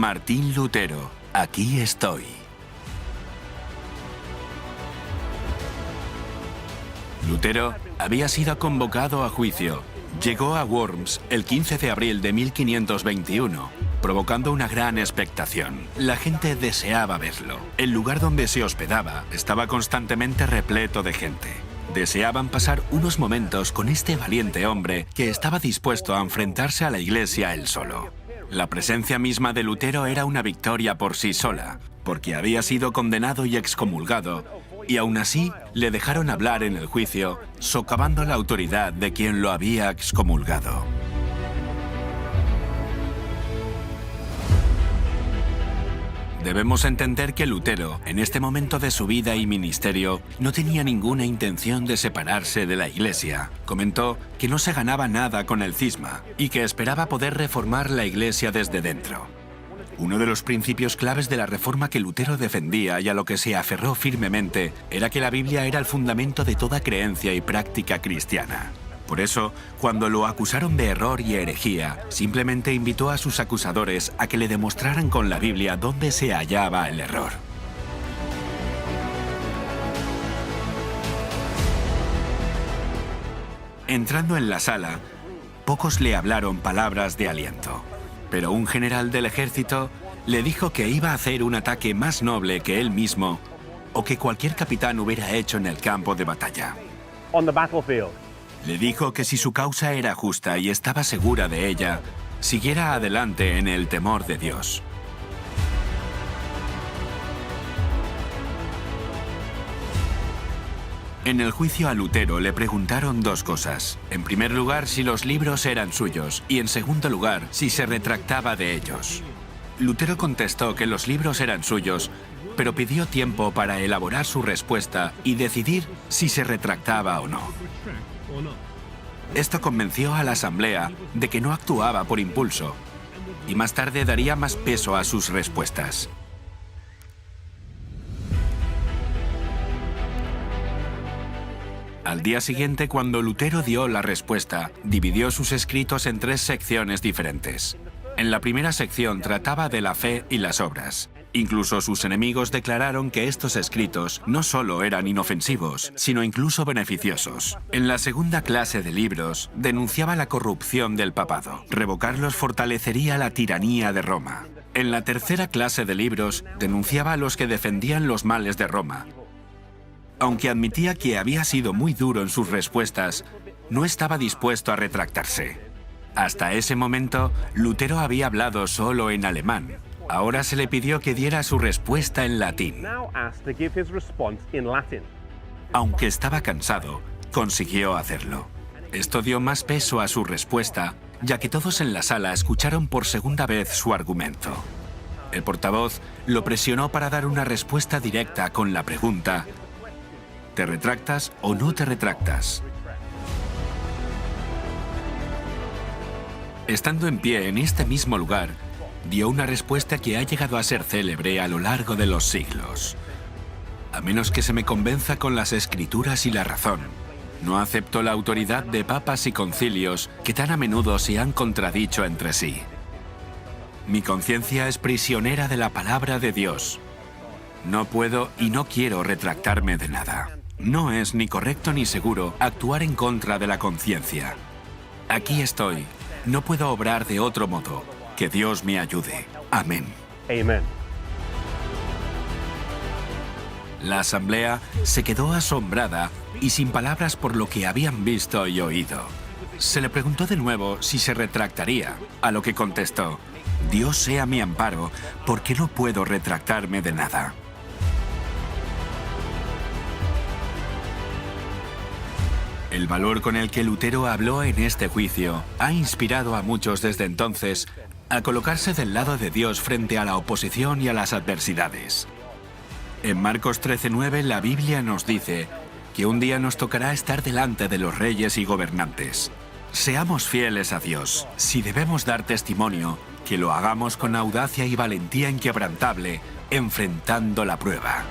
Martín Lutero, aquí estoy. Lutero había sido convocado a juicio. Llegó a Worms el 15 de abril de 1521, provocando una gran expectación. La gente deseaba verlo. El lugar donde se hospedaba estaba constantemente repleto de gente. Deseaban pasar unos momentos con este valiente hombre que estaba dispuesto a enfrentarse a la Iglesia él solo. La presencia misma de Lutero era una victoria por sí sola, porque había sido condenado y excomulgado, y aún así le dejaron hablar en el juicio, socavando la autoridad de quien lo había excomulgado. Debemos entender que Lutero, en este momento de su vida y ministerio, no tenía ninguna intención de separarse de la Iglesia. Comentó que no se ganaba nada con el cisma y que esperaba poder reformar la Iglesia desde dentro. Uno de los principios claves de la reforma que Lutero defendía y a lo que se aferró firmemente era que la Biblia era el fundamento de toda creencia y práctica cristiana. Por eso, cuando lo acusaron de error y herejía, simplemente invitó a sus acusadores a que le demostraran con la Biblia dónde se hallaba el error. Entrando en la sala, pocos le hablaron palabras de aliento, pero un general del ejército le dijo que iba a hacer un ataque más noble que él mismo o que cualquier capitán hubiera hecho en el campo de batalla. On the battlefield. Le dijo que si su causa era justa y estaba segura de ella, siguiera adelante en el temor de Dios. En el juicio a Lutero le preguntaron dos cosas. En primer lugar, si los libros eran suyos, y en segundo lugar, si se retractaba de ellos. Lutero contestó que los libros eran suyos, pero pidió tiempo para elaborar su respuesta y decidir si se retractaba o no. Esto convenció a la asamblea de que no actuaba por impulso, y más tarde daría más peso a sus respuestas. Al día siguiente, cuando Lutero dio la respuesta, dividió sus escritos en tres secciones diferentes. En la primera sección trataba de la fe y las obras. Incluso sus enemigos declararon que estos escritos no solo eran inofensivos, sino incluso beneficiosos. En la segunda clase de libros, denunciaba la corrupción del papado. Revocarlos fortalecería la tiranía de Roma. En la tercera clase de libros, denunciaba a los que defendían los males de Roma. Aunque admitía que había sido muy duro en sus respuestas, no estaba dispuesto a retractarse. Hasta ese momento, Lutero había hablado solo en alemán. Ahora se le pidió que diera su respuesta en latín. Aunque estaba cansado, consiguió hacerlo. Esto dio más peso a su respuesta, ya que todos en la sala escucharon por segunda vez su argumento. El portavoz lo presionó para dar una respuesta directa con la pregunta: ¿te retractas o no te retractas? Estando en pie en este mismo lugar, dio una respuesta que ha llegado a ser célebre a lo largo de los siglos. A menos que se me convenza con las escrituras y la razón, no acepto la autoridad de papas y concilios que tan a menudo se han contradicho entre sí. Mi conciencia es prisionera de la palabra de Dios. No puedo y no quiero retractarme de nada. No es ni correcto ni seguro actuar en contra de la conciencia. Aquí estoy. No puedo obrar de otro modo. Que Dios me ayude. Amén. Amen. La asamblea se quedó asombrada y sin palabras por lo que habían visto y oído. Se le preguntó de nuevo si se retractaría, a lo que contestó: Dios sea mi amparo, porque no puedo retractarme de nada. El valor con el que Lutero habló en este juicio ha inspirado a muchos desde entonces a colocarse del lado de Dios frente a la oposición y a las adversidades. En Marcos 13:9 la Biblia nos dice que un día nos tocará estar delante de los reyes y gobernantes. Seamos fieles a Dios. Si debemos dar testimonio, que lo hagamos con audacia y valentía inquebrantable, enfrentando la prueba.